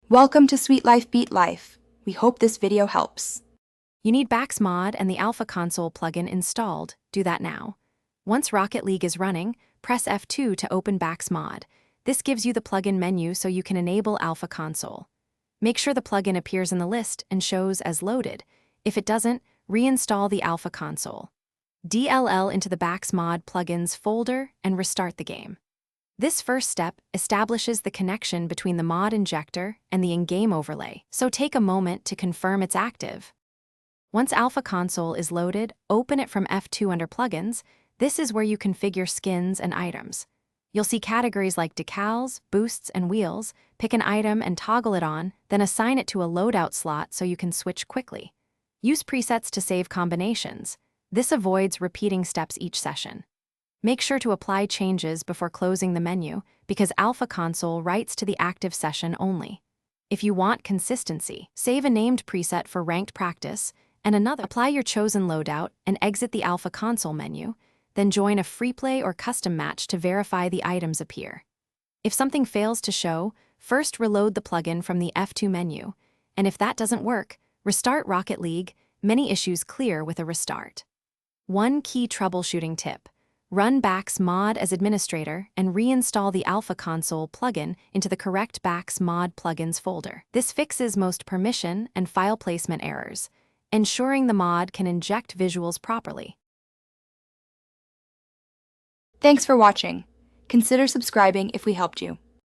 Welcome to Sweet Life Beat Life. We hope this video helps. You need Bakkesmod and the Alpha Console plugin installed. Do that now. Once Rocket League is running, press F2 to open Bakkesmod. This gives you the plugin menu so you can enable Alpha Console. Make sure the plugin appears in the list and shows as loaded. If it doesn't, reinstall the Alpha Console. DLL into the Bakkesmod plugins folder and restart the game. This first step establishes the connection between the mod injector and the in-game overlay, so take a moment to confirm it's active. Once Alpha Console is loaded, open it from F2 under Plugins. This is where you configure skins and items. You'll see categories like decals, boosts, and wheels. Pick an item and toggle it on, then assign it to a loadout slot so you can switch quickly. Use presets to save combinations. This avoids repeating steps each session. Make sure to apply changes before closing the menu because Alpha Console writes to the active session only. If you want consistency, save a named preset for ranked practice and another. Apply your chosen loadout and exit the Alpha Console menu, then join a free play or custom match to verify the items appear. If something fails to show, first reload the plugin from the F2 menu, and if that doesn't work, restart Rocket League. Many issues clear with a restart. One key troubleshooting tip. Run Bakkesmod as administrator and reinstall the Alpha Console plugin into the correct Bakkesmod plugins folder. This fixes most permission and file placement errors, ensuring the mod can inject visuals properly. Thanks for watching. Consider subscribing if we helped you.